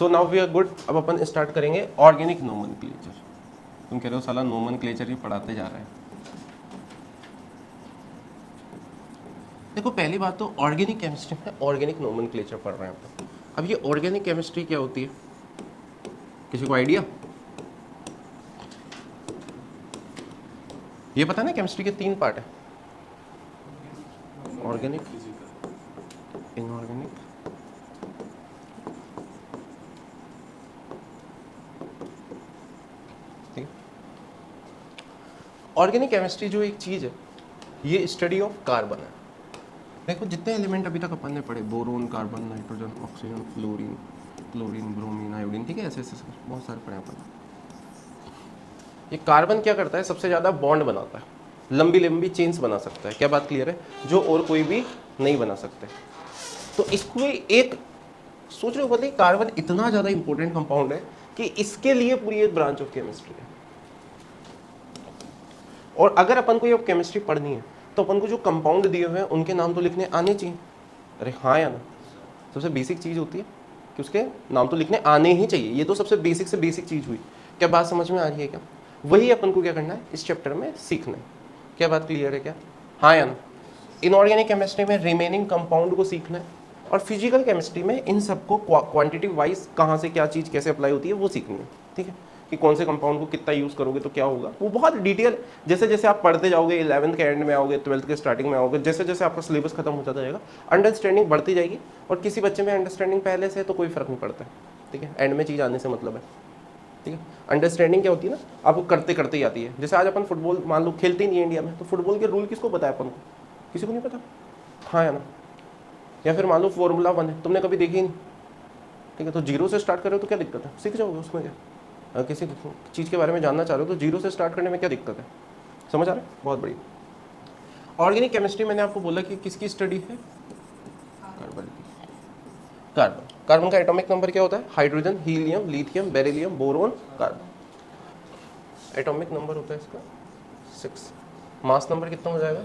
So now we are good. अब अपन start करेंगे ऑर्गेनिक नोमेनक्लेचर। तुम कह रहे हो साला नोमेनक्लेचर ही पढ़ाते जा रहे हैं। देखो पहली बात तो ऑर्गेनिक केमिस्ट्री में ऑर्गेनिक नोमेनक्लेचर पढ़ रहे हैं अपन। अब ये ऑर्गेनिक केमिस्ट्री क्या होती है, किसी को आइडिया? ये पता है ना केमिस्ट्री के 3 पार्ट है, ऑर्गेनिक, इनऑर्गेनिक, ठीक है। ऑर्गेनिक केमिस्ट्री जो एक चीज है, ये स्टडी ऑफ कार्बन है। देखो जितने एलिमेंट अभी तक अपन ने पढ़े, boron, carbon, nitrogen, oxygen, fluorine, chlorine, bromine, iodine, ठीक है, ऐसे ऐसे बहुत सारे पढ़े अपन। ये कार्बन क्या करता है, सबसे ज्यादा बॉन्ड बनाता है, लंबी लंबी चेन्स बना सकता है। क्या बात क्लियर है? जो और कोई भी नहीं बना सकते। तो इसको एक सोच रहे हो, मतलब कार्बन इतना ज्यादा इंपॉर्टेंट कंपाउंड है कि इसके लिए पूरी एक ब्रांच ऑफ केमिस्ट्री है। और अगर अपन को ये केमिस्ट्री पढ़नी है तो अपन को जो कंपाउंड दिए हुए हैं उनके नाम तो लिखने आने चाहिए। अरे हाँ या ना? सबसे बेसिक चीज होती है कि उसके नाम तो लिखने आने ही चाहिए। ये तो सबसे बेसिक से बेसिक चीज हुई। क्या बात समझ में आ रही है क्या? वही अपन को क्या करना है इस चैप्टर में सीखना है। क्या बात क्लियर है क्या? हाँ या ना? इनऑर्गेनिक केमिस्ट्री में रिमेनिंग कंपाउंड को सीखना है, और फिजिकल केमिस्ट्री में इन सबको क्वांटिटी वाइज कहाँ से क्या चीज़ कैसे अप्लाई होती है वो सीखनी है। ठीक है, कि कौन से कंपाउंड को कितना यूज़ करोगे तो क्या होगा, वो बहुत डिटेल। जैसे जैसे आप पढ़ते जाओगे, 11th के एंड में आओगे, 12th के स्टार्टिंग में आओगे, जैसे जैसे आपका सिलेबस खत्म होता जाएगा, अंडरस्टैंडिंग बढ़ती जाएगी। और किसी बच्चे में अंडरस्टैंडिंग पहले से है तो कोई फर्क नहीं पड़ता है। ठीक है, एंड में चीज़ आने से मतलब है। ठीक है, अंडरस्टैंडिंग क्या होती है ना, आपको करते करते ही आती है। जैसे आज अपन फुटबॉल मान लो खेलते ही नहीं है इंडिया में, तो फुटबॉल के रूल किसको पता है? अपन को, किसी को नहीं पता। हाँ या ना? या फिर मान लो फॉर्मूला 1 है, तुमने कभी देखी नहीं। ठीक है, तो जीरो से स्टार्ट कर रहे हो तो क्या दिक्कत है, सीख जाओगे उसमें क्या। अगर किसी चीज़ के बारे में जानना चाह रहे हो तो जीरो से स्टार्ट करने में क्या दिक्कत है। समझ आ रहा है? बहुत बढ़िया। ऑर्गेनिक केमिस्ट्री मैंने आपको बोला कि किसकी स्टडी है, कार्बन की। कार्बन, कार्बन का एटॉमिक नंबर क्या होता है? Hydrogen, helium, lithium, beryllium, boron, carbon. Atomic number होता है इसका 6। मास नंबर कितना हो जाएगा?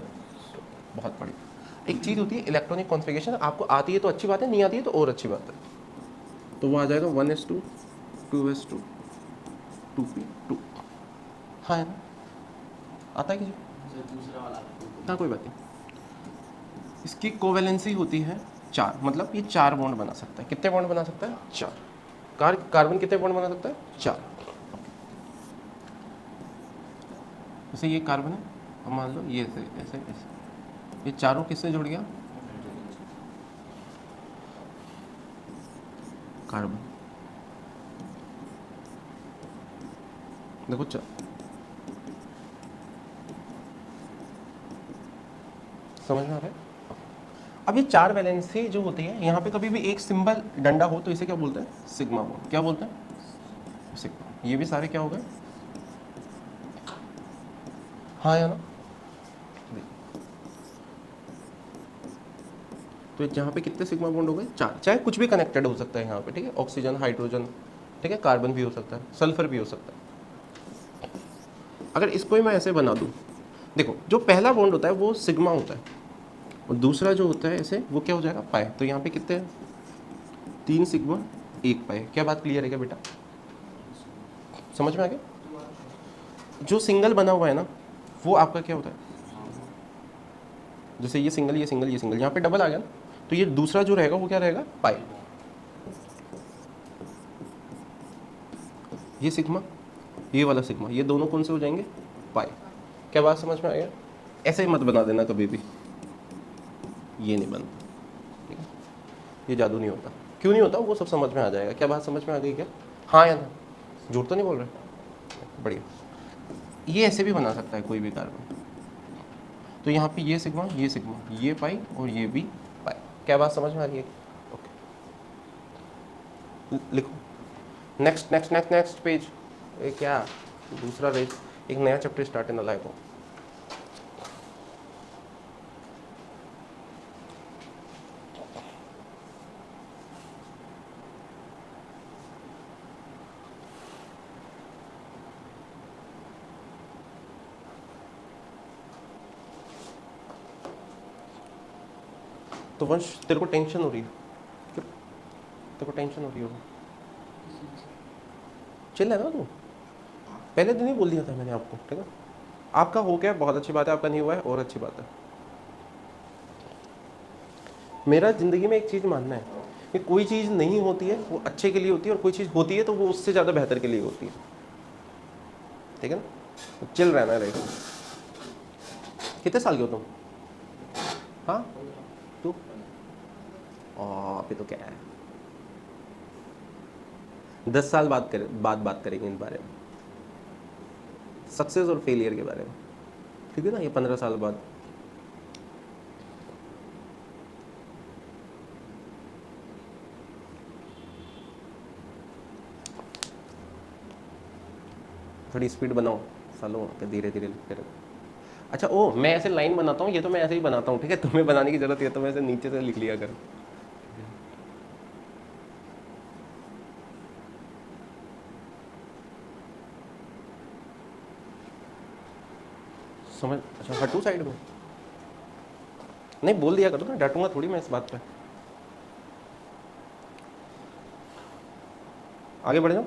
बहुत बढ़िया। एक चीज़ होती है इलेक्ट्रॉनिक कॉन्फ़िगरेशन, आपको आती है तो अच्छी बात है, नहीं आती है तो और अच्छी बात है। तो वो आ जाएगा 1s2, 2s2, 2p2। हाँ है ना? आता है किसी को? हाँ कोई बात नहीं। इसकी कोवेलेंसी होती है 4, मतलब ये 4 बॉन्ड बना सकता है। कितने बॉन्ड बना सकता है? 4। कार्बन कितने बॉन्ड बना सकता है? 4। जैसे ये कार्बन है, अब मान लो ये ऐसे ऐसे ऐसे, ये चारों किससे जुड़ गया? कार्बन। देखो समझ में आ रहा है? अब ये 4 वैलेंसी जो होती है, यहाँ पे कभी भी एक सिंबल डंडा हो तो इसे क्या बोलते हैं? Sigma bond. क्या बोलते हैं? सिग्मा। ये भी सारे क्या हो गए? हाँ या ना? तो यहाँ पे कितने सिग्मा बॉन्ड हो गए? 4। चाहे कुछ भी कनेक्टेड हो सकता है यहाँ पे। ठीक है, ऑक्सीजन, हाइड्रोजन, ठीक है, कार्बन भी हो सकता है, सल्फर भी हो सकता है। अगर इसको ही मैं ऐसे बना दूँ, देखो जो पहला बॉन्ड होता है वो सिग्मा होता है, और दूसरा जो होता है ऐसे वो क्या हो जाएगा? पाई। तो यहाँ पे कितने हैं? 3 सिग्मा 1 पाई। क्या बात क्लियर है क्या बेटा? समझ में आ गया? जो सिंगल बना हुआ है ना वो आपका क्या होता है? जैसे ये सिंगल, ये सिंगल, ये सिंगल, यहाँ पे डबल आ गया ना, तो ये दूसरा जो रहेगा वो क्या रहेगा? पाई। ये सिग्मा, ये वाला सिग्मा, ये दोनों कौन से हो जाएंगे? पाई। क्या बात समझ में आ गया? ऐसे ही मत बना देना कभी भी, ये नहीं बनता। ठीक है, ये जादू नहीं होता। क्यों नहीं होता वो सब समझ में आ जाएगा। क्या बात समझ में आ गई क्या? हाँ या ना? झूठ तो नहीं बोल रहे? बढ़िया। ये ऐसे भी बना सकता है कोई भी कार्बन। तो यहाँ पे ये सिग्मा, ये पाई और ये भी पाई। क्या बात समझ में आ रही है? ओके, लिखो। Next next next next page. ये क्या दूसरा पेज, एक नया chapter start in the life हो। तो वंश तेरे को टेंशन हो रही है? क्यों तेरे को टेंशन हो रही होगी? चिल है ना तू, पहले दिन ही बोल दिया था मैंने आपको, ठीक है। आपका हो गया, बहुत अच्छी बात है, आपका नहीं हुआ है और अच्छी बात है। मेरा ज़िंदगी में एक चीज़ मानना है कि कोई चीज़ नहीं होती है वो अच्छे के लिए होती है, और कोई चीज़ होती है तो वो उससे ज़्यादा बेहतर के लिए होती है, ठीक है ना। तो चिल रहना है रहेगा। कितने साल के हो तुम? हाँ तू अभी तो क्या है, 10 साल बाद बात करेंगे इन बारे में, सक्सेस और फेलियर के बारे में, ठीक है ना। ये 15 साल बाद। थोड़ी स्पीड बनाओ सालों के, धीरे धीरे लिखते रहो। अच्छा ओ, मैं ऐसे लाइन बनाता हूँ, ये तो मैं ऐसे ही बनाता हूँ, ठीक है। तुम्हें बनाने की जरूरत है तो मैं ऐसे नीचे से लिख लिया करो। समझ? अच्छा हटू साइड में, नहीं बोल दिया करो ना, डांटूंगा थोड़ी मैं इस बात पे। आगे बढ़ जाओ।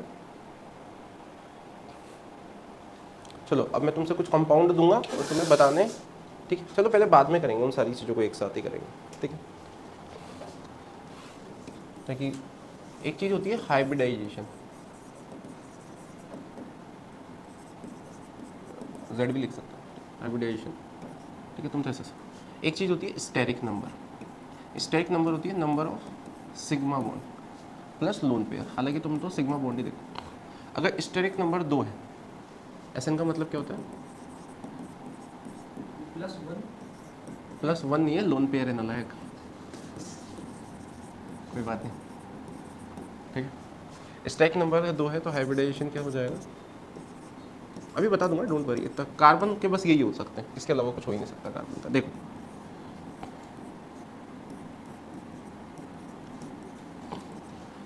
चलो अब मैं तुमसे कुछ कंपाउंड दूंगा और तुम्हें बताने, ठीक है। चलो पहले बाद में करेंगे, उन सारी चीज़ों को एक साथ ही करेंगे, ठीक है। ताकि एक चीज़ होती है हाइब्रिडाइजेशन, जेड भी लिख सकते हो, हाइब्रिडाइजेशन, ठीक है। तुम तो ऐसे एक चीज़ होती है स्टेरिक नंबर। स्टेरिक नंबर होती है number of sigma bond plus lone pair. हालांकि तुम तो सिग्मा बॉन्ड ही देखो। अगर स्टेरिक नंबर 2 है, एसएन का मतलब क्या होता है? +1 नहीं है, लोन पेयर है, नालायक। कोई बात नहीं, ठीक है। स्टेरिक नंबर 2 है तो हाइब्रिडाइजेशन क्या हो जाएगा, अभी बता दूंगा, डोंट वरी। इतना कार्बन के बस यही हो सकते हैं, इसके अलावा कुछ हो ही नहीं सकता कार्बन का। देखो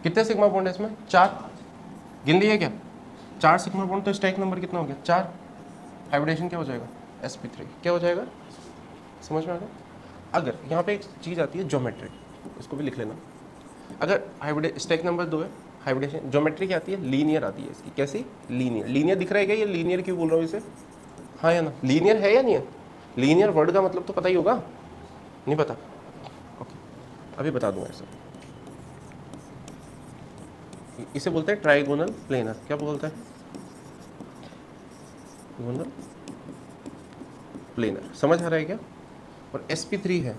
कितने सिग्मा बॉन्ड है इसमें? 4। गिन लिए क्या? 4 सिग्मा बॉन्ड, तो स्टेरिक नंबर कितना हो गया? 4। हाइब्रिडेशन क्या हो जाएगा? sp3 क्या हो जाएगा? समझ में आ गया? अगर यहाँ पे एक चीज़ आती है ज्योमेट्री, इसको भी लिख लेना। अगर हाइब्रिड स्टेरिक नंबर 2 है, हाइब्रिडेशन ज्योमेट्री क्या आती है? लीनियर आती है इसकी। कैसी? लीनियर। लीनियर दिख रहा है क्या? ये लीनियर क्यों बोल रहा हूँ इसे? हाँ या ना? लीनियर है या नहीं है? लीनियर वर्ड का मतलब तो पता ही होगा, नहीं पता? ओके, अभी बता दूंगा इसे। इसे बोलते हैं ट्राइगोनल प्लेनर। क्या बोलते हैं? Trigonal planar. समझ आ रहा है क्या? और sp3 है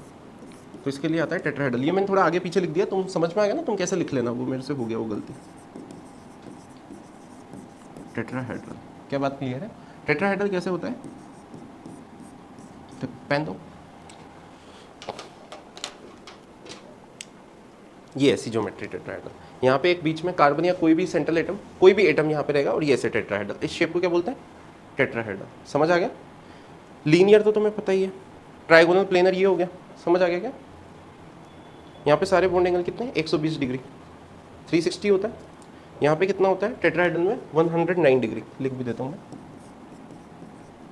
तो इसके लिए आता है टेट्राहेड्रल। ये मैंने थोड़ा आगे पीछे लिख दिया, तुम समझ में आ गया ना तुम कैसे लिख लेना, वो मेरे से हो गया वो गलती। टेट्राहेड्रल, क्या बात क्लियर है? टेट्राहेड्रल कैसे होता है? तो पेन दो। ये ऐसी ज्योमेट्री टेट्राहेड्रल, यहाँ पे एक बीच में कार्बन या कोई भी सेंट्रल एटम, कोई भी एटम यहाँ पे रहेगा, और ये ऐसे टेट्राहेड्रल। इस शेप को क्या बोलते हैं? टेट्राहेड्रल। समझ आ गया? लीनियर तो तुम्हें पता ही है, ट्राइगोनल प्लेनर ये हो गया। समझ आ गया क्या? यहाँ पे सारे बॉन्ड एंगल कितने हैं? 120 डिग्री, 360 होता है। यहाँ पे कितना होता है टेट्राहेड्रल में? 109 डिग्री। लिख भी देता हूँ मैं,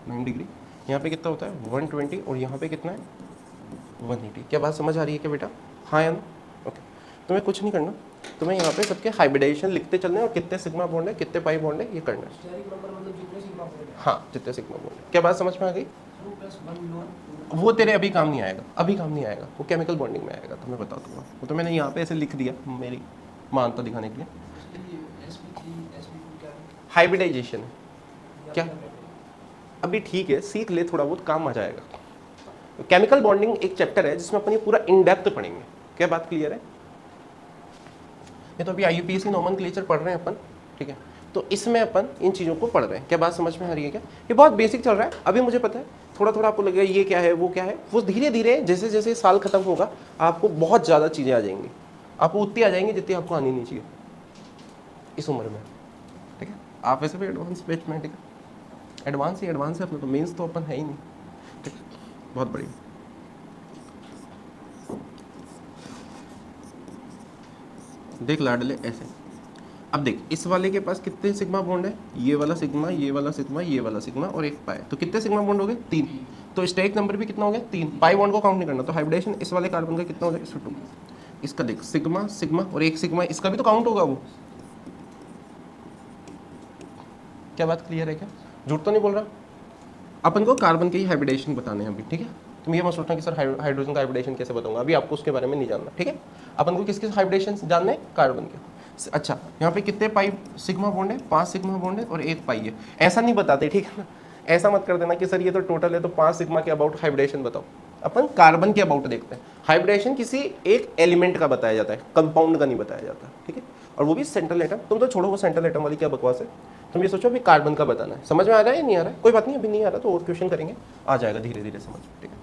9 डिग्री। यहाँ पे कितना होता है? 120, और यहाँ पे कितना है? 180। क्या बात समझ आ रही है क्या बेटा? हाँ या ना? ओके, तुम्हें कुछ नहीं करना, तुम्हें यहाँ पे सबके हाइब्रिडाइजेशन लिखते चलना है, और कितने सिग्मा बॉन्ड है, कितने पाई बॉन्ड है, ये करना है। हाँ, जितने सिग्मा बॉन्ड है। क्या बात समझ में आ गई? वो तेरे अभी काम नहीं आएगा, अभी काम नहीं आएगा, वो केमिकल बॉन्डिंग में आएगा, तो मैं बता दूंगा। वो तो मैंने यहाँ पे ऐसे लिख दिया मेरी मानता दिखाने के लिए। हाइब्रिडाइजेशन है क्या? अभी ठीक है, सीख ले, थोड़ा बहुत काम आ जाएगा। केमिकल बॉन्डिंग एक चैप्टर है जिसमें अपन ये पूरा इन डेप्थ पढ़ेंगे। क्या बात क्लियर है? ये तो अभी IUPAC नॉमेनक्लेचर पढ़ रहे हैं अपन, ठीक है। तो इसमें अपन इन चीज़ों को पढ़ रहे हैं। क्या बात समझ में आ रही है क्या? ये बहुत बेसिक चल रहा है, अभी मुझे पता है। थोड़ा थोड़ा आपको लगेगा ये क्या है वो क्या है, वो धीरे धीरे जैसे जैसे साल खत्म होगा आपको बहुत ज़्यादा चीज़ें आ जाएंगी। आपको उतनी आ जाएंगी जितनी आपको आनी नहीं चाहिए इस उम्र में, ठीक है। आप वैसे भी एडवांस बैच में, ठीक है, एडवांस ही एडवांस है अपना, तो मेंस तो अपन है ही नहीं, ठीक है। बहुत बढ़िया। देख लाडले ऐसे, अब देख इस वाले के पास कितने सिग्मा बॉन्ड है? ये वाला सिग्मा, ये वाला सिग्मा, ये वाला सिग्मा, और एक पाई। तो कितने सिग्मा बॉन्ड हो गए? 3। तो स्टेरिक नंबर भी कितना हो गया? 3। पाई बॉन्ड को काउंट नहीं करना, तो हाइब्रिडेशन इस वाले कार्बन का कितना हो जाएगा? 2। इसका देख सिग्मा सिग्मा और एक सिग्मा, इसका भी तो काउंट होगा वो। क्या बात क्लियर है क्या? झूठ तो नहीं बोल रहा? अपन को कार्बन के ही हाइब्रिडेशन बताने हैं अभी, ठीक है? तुम ये मत सोचना कि सर हाइड्रोजन का हाइब्रिडेशन कैसे बताऊंगा, अभी आपको उसके बारे में नहीं जानना, ठीक है? अपन को किसके हाइब्रिडेशन जानने हैं? कार्बन के। अच्छा, यहाँ पे कितने पाई सिग्मा बॉन्ड है? 5 सिग्मा बॉन्ड है और 1 पाई है। ऐसा नहीं बताते, ठीक है ना? ऐसा मत कर देना कि सर ये तो टोटल है तो 5 सिग्मा के अबाउट हाइब्रिडेशन बताओ। अपन कार्बन के अबाउट देखते हैं। हाइब्रिडेशन किसी एक एलिमेंट का बताया जाता है, कंपाउंड का नहीं बताया जाता, ठीक है? और वो भी सेंट्रल एटम। तुम तो छोड़ो वो सेंट्रल एटम वाली क्या बकवास है, तुम ये सोचो अभी कार्बन का बताना है। समझ में आ रहा है या नहीं आ रहा है? कोई बात नहीं, अभी नहीं आ रहा तो और क्वेश्चन करेंगे, आ जाएगा धीरे धीरे समझ, ठीक है?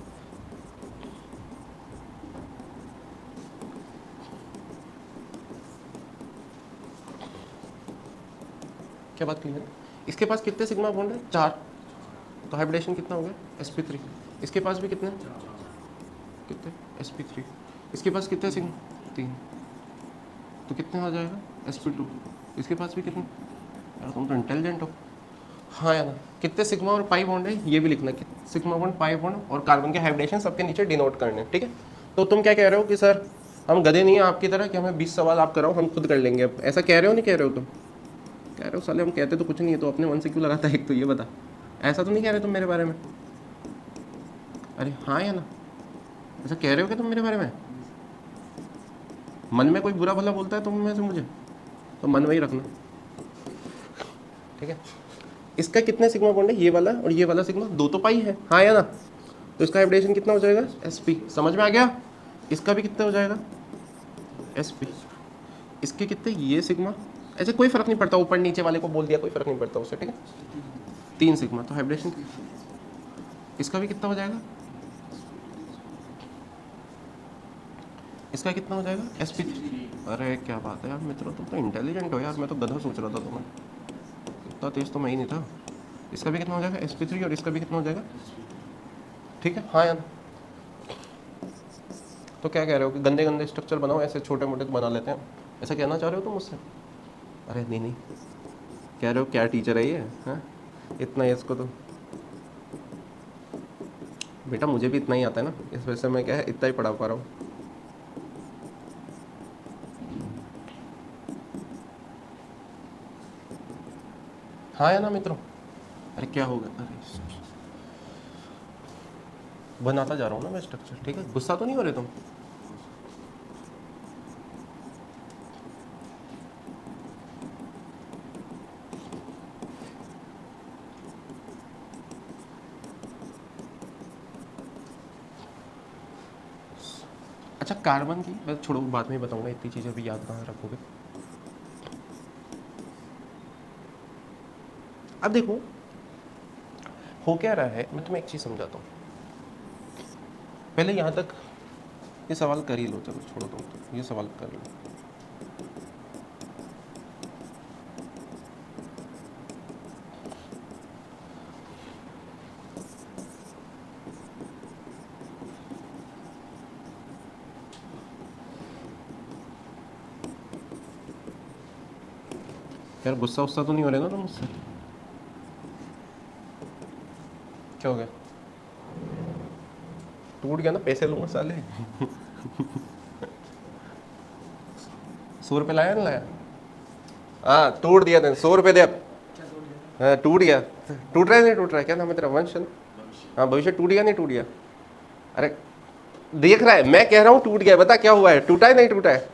क्या बात क्लियर है? इसके पास कितने सिग्मा बॉन्ड है? 4। तो हाइब्रिडेशन कितना हो गया? sp3। इसके पास भी कितने? कितने? sp3। इसके पास कितने सिग्मा? 3। तो कितने आ जाएगा? sp2। इसके पास भी कितने? यार तुम तो इंटेलिजेंट हो। हाँ यार, कितने सिग्मा और पाई बॉन्ड है ये भी लिखना, सिग्मा बॉन्ड, पाई बॉन्ड और कार्बन के हाइब्रिडेशन सबके नीचे डिनोट करने, ठीक है? तो तुम क्या कह रहे हो कि सर हम गधे नहीं है आपकी तरह कि हमें 20 सवाल आप कराओ हम खुद कर लेंगे, अब ऐसा कह रहे हो नहीं कह रहे हो तुम? कह रहे हो साले हम कहते तो कुछ नहीं है, तो अपने मन से क्यों लगाता है एक, तो ये बता। ऐसा तो नहीं कह रहे तुम मेरे बारे में? अरे हाँ या ना? ऐसा कह रहे हो क्या तुम मेरे बारे में? मन में कोई बुरा भला बोलता है तुम में से मुझे, तो मन में ही रखना, ठीक है? इसका कितने सिग्मा बॉन्ड है? ये वाला और ये वाला सिग्मा, 2 तो पाई है, हाँ या ना? तो इसका हाइब्रिडेशन कितना हो जाएगा? sp। समझ में आ गया? इसका भी कितना हो जाएगा? sp। इसके कितने? ये सिग्मा, ऐसे कोई फर्क नहीं पड़ता, ऊपर नीचे वाले को बोल दिया कोई फर्क नहीं पड़ता उससे, ठीक है? 3 सिग्मा, तो हाइब्रिडेशन इसका भी कितना हो जाएगा? इसका कितना हो जाएगा? sp3। अरे क्या बात है यार मित्रों, तुम तो इंटेलिजेंट हो यार, मैं तो गधा सोच रहा था तुम्हें, इतना तेज तो मैं ही नहीं था। इसका भी कितना हो जाएगा? sp3 और इसका भी कितना हो जाएगा? ठीक है, हाँ यार? तो क्या कह रहे हो कि गंदे गंदे स्ट्रक्चर बनाओ, ऐसे छोटे मोटे तो बना लेते हैं, ऐसा कहना चाह रहे हो तुम मुझसे? अरे नहीं नहीं, कह रहे हो क्या टीचर है ये, हाँ? इतना ही इसको तो बेटा मुझे भी इतना ही आता है ना, इस वजह से मैं क्या है इतना ही पढ़ा पा रहा हूँ। हाँ या ना मित्रों? अरे क्या होगा? अरे बनाता जा रहा हूँ ना मैं स्ट्रक्चर, ठीक है? गुस्सा तो नहीं हो रहे तुम? अच्छा कार्बन की मैं छोड़ो, बाद में ही बताऊंगा, इतनी चीज़ें भी याद कहाँ रखोगे। अब देखो हो क्या रहा है, मैं तुम्हें एक चीज़ समझाता हूँ। पहले यहाँ तक ये सवाल कर ही लो, चलो छोड़ो तुम तो, ये सवाल कर लो। यार गुस्सा उस्सा तो नहीं हो रहे ना तुम मुझसे? क्या हो गया? टूट गया ना, पैसे लूंगा साले। 100 रुपये लाया ना लाया? हाँ टूट दिया तेने, 100 रुपये दे अब। हाँ टूट गया, टूट रहा है नहीं टूट रहा है? क्या नाम है तेरा? वंश है ना? हाँ भविष्य टूट गया नहीं टूट गया? अरे देख रहा है, मैं कह रहा हूँ टूट गया, बता क्या हुआ है, टूटा है नहीं टूटा है?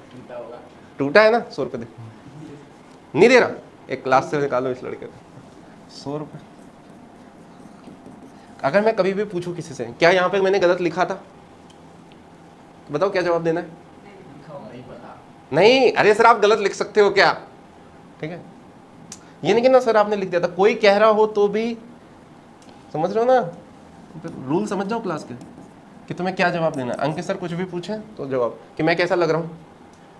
टूटा है ना? 100 रुपये दे। नहीं दे रहा? एक क्लास से निकालो इस लड़के को। 100 रुपये। अगर मैं कभी भी पूछूं किसी से क्या यहाँ पे मैंने गलत लिखा था, तो बताओ क्या जवाब देना है? नहीं, अरे सर आप गलत लिख सकते हो क्या? ठीक है, ये नहीं कि ना सर आपने लिख दिया था, कोई कह रहा हो तो भी समझ रहे हो ना, रूल समझ जाओ क्लास के कि तुम्हें क्या जवाब देना है। अंकित सर कुछ भी पूछे तो जवाब कि मैं कैसा लग रहा हूँ,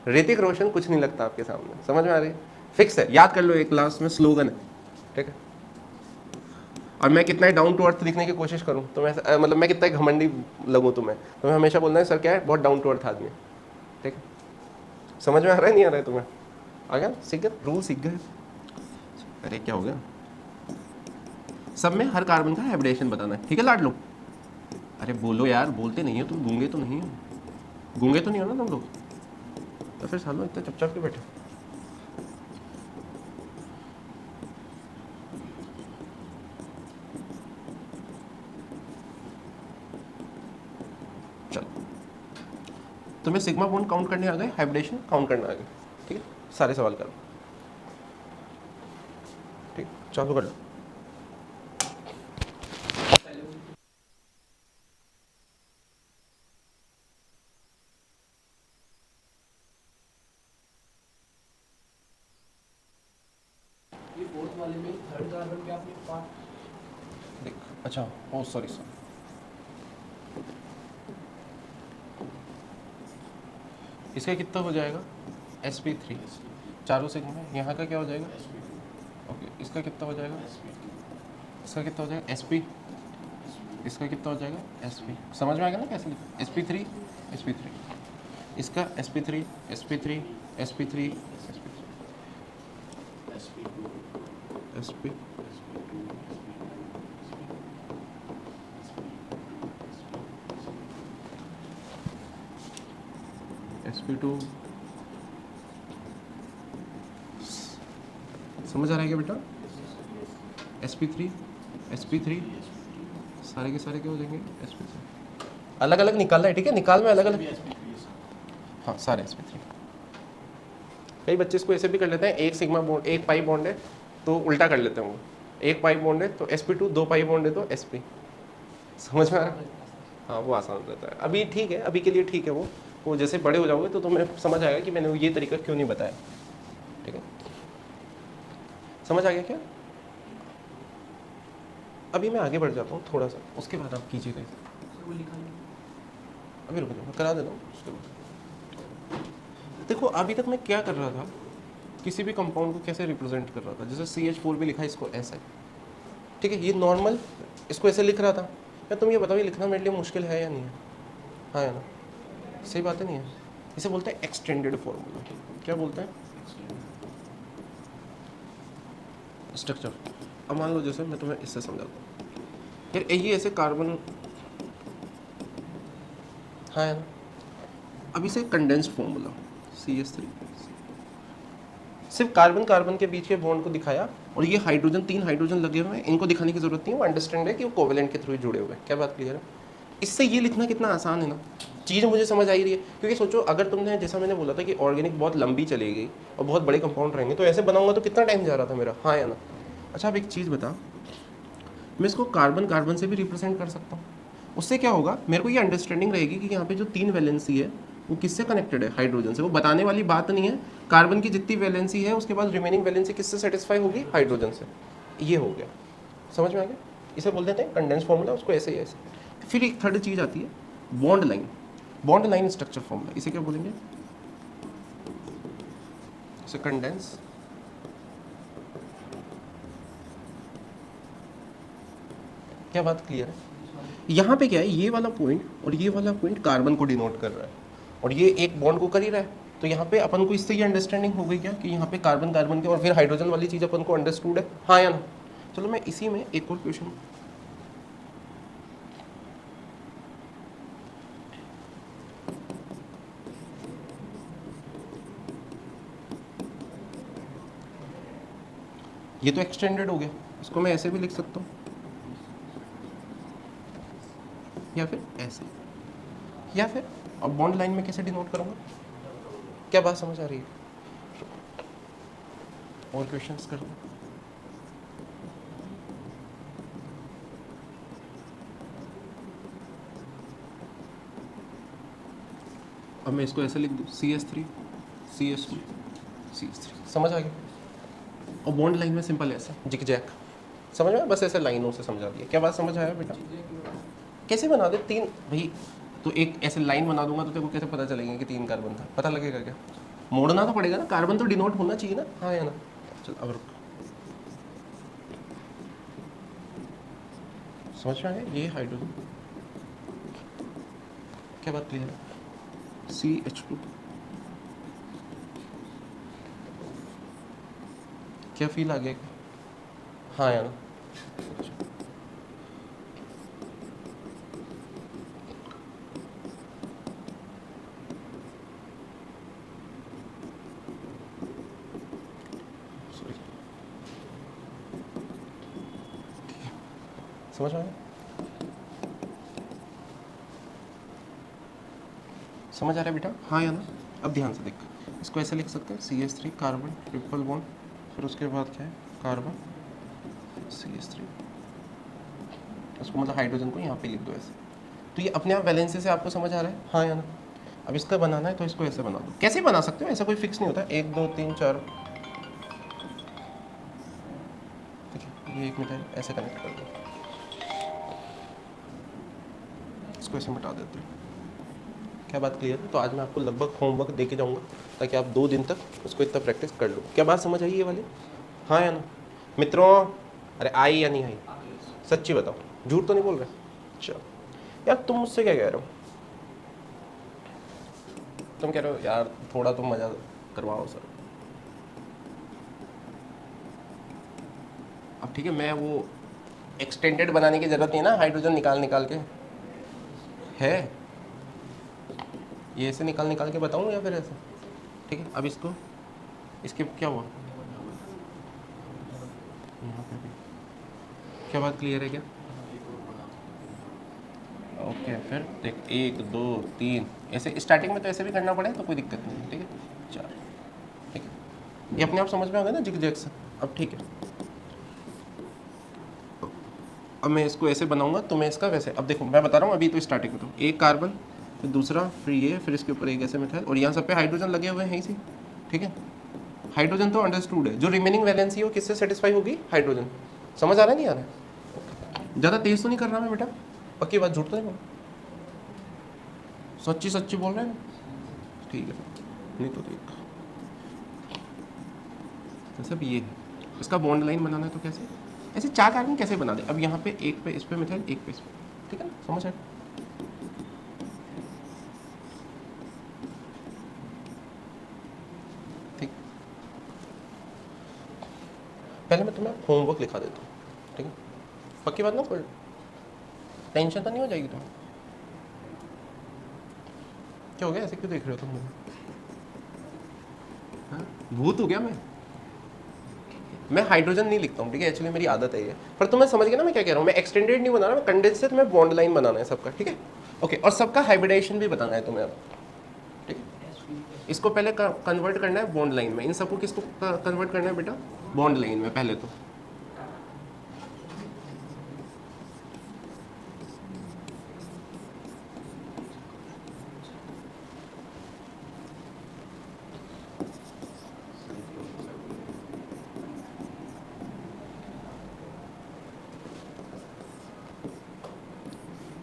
ऋतिक रोशन कुछ नहीं लगता आपके सामने। समझ में आ रही है? फिक्स है, याद कर लो, एक क्लास में स्लोगन है, ठीक है? और मैं कितना ही डाउन टू अर्थ दिखने की कोशिश करूँ तो मैं मतलब मैं कितना ही घमंडी लगूँ तुम्हें, तो मैं हमेशा बोलना है सर क्या है, बहुत डाउन टू अर्थ आदमी है, ठीक है? समझ में आ रहा है नहीं आ रहा है तुम्हें? आ गया? सीख गए, रूल सीख गए। अरे क्या हो गया? सब में हर कार्बन का हाइब्रिडेशन बताना है, ठीक है लाड लो? अरे बोलो यार, बोलते नहीं हो तुम, गूंगे तो नहीं हो? गूंगे तो नहीं हो ना तुम लोग? तो फिर सालों इतने चुपचाप क्यों बैठे? तुम्हें सिग्मा बॉन्ड काउंट करने आ गए, हाइब्रिडेशन काउंट करने आ गए, ठीक है, सारे सवाल करो, ठीक, चालू कर लो। ये फोर्थ वाले में थर्ड कार्बन पे आपने पार्ट देख, अच्छा, ओ सॉरी सर, इसका कितना हो जाएगा, sp3, चारों सिग्मा में, यहाँ का क्या हो जाएगा, ओके, इसका कितना हो जाएगा, इसका कितना हो जाएगा sp, इसका कितना हो जाएगा sp, समझ में आ गया ना कैसे लिखा, sp3 sp3, इसका sp3 sp3 sp3 sp sp2, समझ आ रहा है क्या बेटा, sp3 sp3, सारे के सारे क्या हो जाएंगे sp3, अलग अलग निकालना है, ठीक है, निकाल में अलग अलग, हाँ सारे sp3। कई बच्चे इसको ऐसे भी कर लेते हैं, एक सिग्मा बॉन्ड, एक पाई बॉन्ड है तो उल्टा कर लेते हैं वो, एक पाई बॉन्ड है तो sp2, दो पाई बॉन्ड है तो sp, समझ में आ रहा है, हाँ वो आसान रहता है, अभी ठीक है, अभी के लिए ठीक है, वो जैसे बड़े हो जाओगे तो तुम्हें समझ आएगा कि मैंने ये तरीका क्यों नहीं बताया, ठीक है, समझ आ गया क्या। अभी मैं आगे बढ़ जाता हूँ थोड़ा सा, उसके बाद आप कीजिएगा, वो लिखा नहीं। अभी रुको, मैं करा देता हूँ उसके बाद। देखो अभी तक मैं क्या कर रहा था, किसी भी कंपाउंड को कैसे रिप्रेजेंट कर रहा था, जैसे CH4 भी लिखा है इसको ऐसा, ठीक है, ये नॉर्मल, इसको ऐसे लिख रहा था, या तुम ये बताओ ये लिखना मेरे लिए मुश्किल है या नहीं है, हाँ है ना, सही बात है, नहीं है, इसे बोलते हैं एक्सटेंडेड फॉर्मूला, क्या बोलते हैं, स्ट्रक्चर। अब मान लो जैसे मैं तुम्हें इससे समझाता हूँ, यार ये ऐसे कार्बन, हाँ है ना, अब इसे कंडेंस्ड फॉर्मूला CH3, सिर्फ कार्बन कार्बन के बीच के बॉन्ड को दिखाया, और ये हाइड्रोजन, 3 हाइड्रोजन लगे हुए हैं, इनको दिखाने की जरूरत नहीं है, वो अंडरस्टैंड है कि वो कोवेलेंट के थ्रू जुड़े हुए हैं, क्या बात क्लियर है, इससे ये लिखना कितना आसान है ना, चीज़ मुझे समझ आई रही है, क्योंकि सोचो अगर तुमने, जैसा मैंने बोला था कि ऑर्गेनिक बहुत लंबी चली गई और बहुत बड़े कंपाउंड रहेंगे, तो ऐसे बनाऊंगा तो कितना टाइम जा रहा था मेरा, हाँ या ना। अच्छा अब एक चीज़ बता, मैं इसको कार्बन कार्बन से भी रिप्रेजेंट कर सकता हूँ, उससे क्या होगा, मेरे को ये अंडरस्टैंडिंग रहेगी कि यहाँ पे जो 3 वैलेंसी है वो किससे कनेक्टेड है, हाइड्रोजन से, वो बताने वाली बात नहीं है, कार्बन की जितनी वैलेंसी है उसके बाद रिमेनिंग वैलेंसी किससे सेटिस्फाई होगी, हाइड्रोजन से, ये हो गया, समझ में आ गया, इसे बोल देते हैं कंडेंस फॉर्मूला, उसको ऐसे ही ऐसे। फिर एक थर्ड चीज़ आती है बॉन्ड लाइन स्ट्रक्चर फॉर्मूला, इसे क्या बोलेंगे, इसे कंडेंस, क्या बात क्लियर है, यहाँ पे क्या है, ये वाला पॉइंट और ये वाला पॉइंट कार्बन को डिनोट कर रहा है, और ये एक बॉन्ड को कर ही रहा है, तो यहाँ पे अपन को इससे ये अंडरस्टैंडिंग हो गई क्या कि यहाँ पे कार्बन कार्बन के और फिर हाइड्रोजन वाली चीज़ अपन को अंडरस्टूड है, हाँ या ना। चलो मैं इसी में एक और क्वेश्चन, ये तो एक्सटेंडेड हो गया, इसको मैं ऐसे भी लिख सकता हूँ या फिर ऐसे, या फिर अब बॉन्ड लाइन में कैसे डिनोट करूँगा, क्या बात समझ आ रही है, और क्वेश्चंस कर लो। अब मैं इसको ऐसे लिख दूँ CH3 CH2 CH3, समझ आ गया, और बॉन्ड लाइन में सिंपल ऐसे जिक जैक, समझ में, बस ऐसे लाइनों से समझा दिया, क्या बात समझ आया बेटा, कैसे बना दे 3 भाई, तो एक ऐसे लाइन बना दूंगा तो तेरे को कैसे पता चलेगा कि 3 कार्बन था, पता लगेगा क्या, मोड़ना तो पड़ेगा ना, कार्बन तो डिनोट होना चाहिए ना, हाँ या ना। चल अब रुक, समझ में आ गया, ये हाइड्रोजन, क्या बात क्लियर है, CH2, क्या फील आ गया, हाँ या ना। सॉरी, समझ में आया, समझ आ रहा है बेटा, हाँ या ना? अब ध्यान से देख, इसको ऐसे लिख सकते हैं CH3 कार्बन ट्रिपल बॉन्ड, फिर उसके बाद क्या है कार्बन CH3, उसको मतलब हाइड्रोजन को यहाँ पे लिख दो ऐसे। तो ये अपने आप वैलेंसी से आपको समझ आ रहा है, हाँ या ना? अब इसका बनाना है तो इसको ऐसे बना दो, कैसे बना सकते हो, ऐसा कोई फिक्स नहीं होता, 1 2 3 4, ठीक है, ये एक मिनट है, ऐसे कनेक्ट कर दो, इसको ऐसे मिटा देते हैं। क्या बात क्लियर है? तो आज मैं आपको लगभग होमवर्क दे के जाऊँगा ताकि आप 2 दिन तक उसको इतना प्रैक्टिस कर लो। क्या बात समझ आई ये वाली, हाँ या ना मित्रों? अरे आई या नहीं आई, सच्ची बताओ, झूठ तो नहीं बोल रहे? चलो यार, तुम मुझसे क्या कह रहे हो? तुम कह रहे हो यार थोड़ा तुम मज़ा करवाओ सर। अब ठीक है, मैं वो एक्सटेंडेड बनाने की ज़रूरत नहीं है ना, हाइड्रोजन निकाल निकाल के है, ये ऐसे निकाल निकाल के बताऊँ या फिर ऐसे? ठीक है, अब इसको इसके क्या हुआ यहाँ पे भी, क्या बात क्लियर है क्या? ओके, फिर देख 1 2 3 ऐसे स्टार्टिंग में तो ऐसे भी करना पड़े तो कोई दिक्कत नहीं है, ठीक है 4, ठीक है, ये अपने आप समझ में आ गया ना जिग जैग से। अब ठीक है, अब मैं इसको ऐसे बनाऊंगा तो मैं इसका वैसे, अब देखो मैं बता रहा हूँ अभी तो स्टार्टिंग में, तो एक कार्बन, फिर दूसरा, फिर ये, फिर इसके ऊपर एक ऐसे मिथाइल, और यहाँ सब पे हाइड्रोजन लगे हुए हैं इसी, ठीक है। हाइड्रोजन तो अंडरस्टूड है, जो रिमेनिंग वैलेंसी हो किससे सेटिस्फाई होगी, हाइड्रोजन। समझ आ रहा है नहीं आ रहा है? ज़्यादा तेज तो नहीं कर रहा मैं बेटा, पक्की बात, झूठ तो नहीं बोल, सच्ची सच्ची बोल रहे हैं ना? ठीक है, नहीं तो देख, तो सब ये है, इसका बॉन्ड लाइन बनाना है तो कैसे, ऐसे 4 कार्बन कैसे बना दे, अब यहाँ पे एक पे इस पे मिथाइल, एक पे इस पे, ठीक है ना, समझ आए? ठीक, पहले मैं तुम्हें होमवर्क लिखा देता हूँ, ठीक है, पक्की बात ना, कोई टेंशन तो नहीं हो जाएगी तुम्हें? क्या हो गया, ऐसे क्यों देख रहे हो तुम मुझे? हाँ? भूत हो गया मैं हाइड्रोजन नहीं लिखता हूँ, ठीक है, एक्चुअली मेरी आदत है ये, पर तुम्हें समझ गया ना मैं क्या कह रहा हूँ, मैं एक्सटेंडेड नहीं बना रहा, मैं कंडेंस से तुम्हें बॉन्ड लाइन बनाना है सबका, ठीक है, ओके, और सबका हाइब्रिडेशन भी बताना है तुम्हें अब, ठीक है। इसको पहले कन्वर्ट करना है बॉन्ड लाइन में, इन सबको किसको कन्वर्ट करना है बेटा, बॉन्ड लाइन में पहले तो।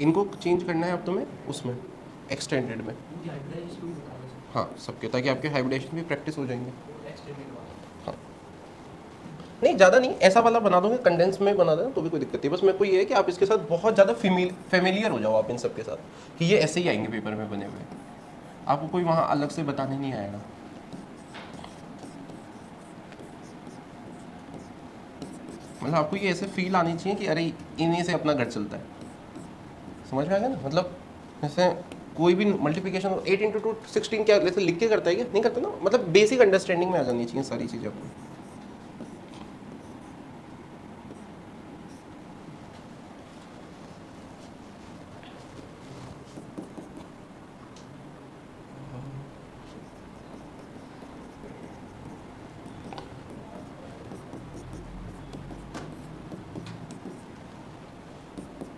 इनको चेंज करना है अब तुम्हें उसमें एक्सटेंडेड में, मुझे हाइब्रिडाइजेशन भी बताना सर, हाँ सबके, ताकि आपके हाइब्रिडेशन भी प्रैक्टिस हो जाएंगे। एक्सटेंडेड वाला। हाँ, नहीं ज़्यादा नहीं, ऐसा वाला बना दोगे कंडेंस में बना देना तो भी कोई दिक्कत नहीं, बस मेरे को ये है कि आप इसके साथ बहुत ज़्यादा फेमिलियर हो जाओ आप इन सब के साथ, कि ये ऐसे ही आएंगे पेपर में बने हुए, आपको कोई वहाँ अलग से बताने नहीं आएगा। मतलब आपको ये ऐसे फील आनी चाहिए कि अरे इन्हीं से अपना घर चलता है, समझ में आ गया ना? मतलब जैसे कोई भी मल्टीप्लिकेशन 8 इंटू 2 16 क्या जैसे लिख के करता है क्या, नहीं करता ना, मतलब बेसिक अंडरस्टैंडिंग में आ जानी चाहिए सारी चीज़ें आपको।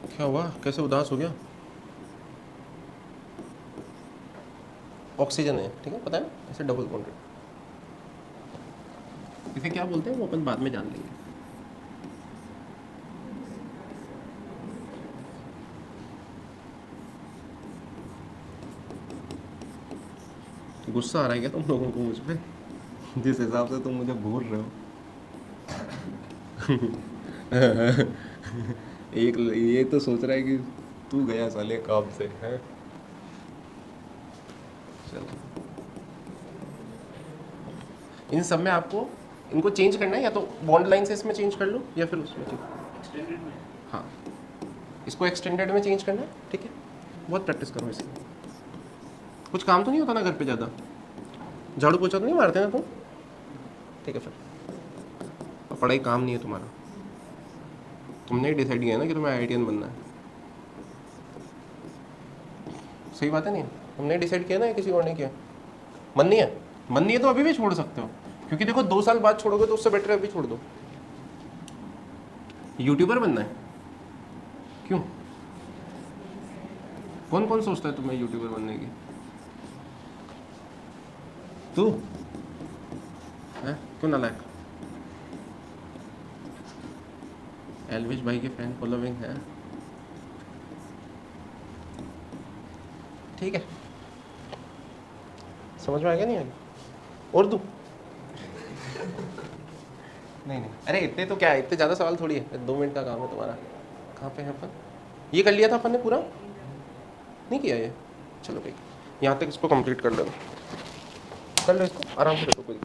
क्या हुआ, कैसे उदास हो गया? ऑक्सीजन है, ठीक है, पता है ना, ऐसे डबल बॉन्डेड, इसे क्या बोलते हैं वो अपन बाद में जान लेंगे। गुस्सा आ रहा है क्या तुम लोगों को मुझ पे, जिस हिसाब से तुम मुझे घूर रहे हो? एक ये तो सोच रहा है कि तू गया साले काम से है। चलो, इन सब में आपको इनको चेंज करना है, या तो बॉन्ड लाइन से इसमें चेंज कर लो या फिर उसमें चेंज, एक्सटेंडेड में। हाँ इसको एक्सटेंडेड में चेंज करना है, ठीक है, बहुत प्रैक्टिस करो इसमें। कुछ काम तो नहीं होता ना घर पे ज़्यादा, झाड़ू पोछा तो नहीं मारते ना तुम, ठीक है, फिर अब पढ़ाई काम नहीं है तुम्हारा, तुमने ही डिसाइड किया ना कि तुम्हें IITian बनना है, सही बात है नहीं? हमने डिसाइड किया ना, किसी और ने किया। मन नहीं है, मन नहीं है तो अभी भी छोड़ सकते हो, क्योंकि देखो 2 साल बाद छोड़ोगे तो उससे बेटर है अभी छोड़ दो। यूट्यूबर बनना है, क्यों? कौन कौन सोचता है तुम्हें यूट्यूबर बनने की? तू है क्यों नालायक? एलविश भाई के फैन फॉलोइंग है, ठीक है, समझ में आ गया नहीं आगे? और तू नहीं नहीं, अरे इतने तो क्या है, इतने ज़्यादा सवाल थोड़ी है, 2 मिनट का काम है तुम्हारा। कहाँ पे है अपन? ये कर लिया था अपन ने पूरा, नहीं किया ये? चलो भाई यहाँ तक इसको कंप्लीट कर लो, कर लो इसको आराम से, देखो कोई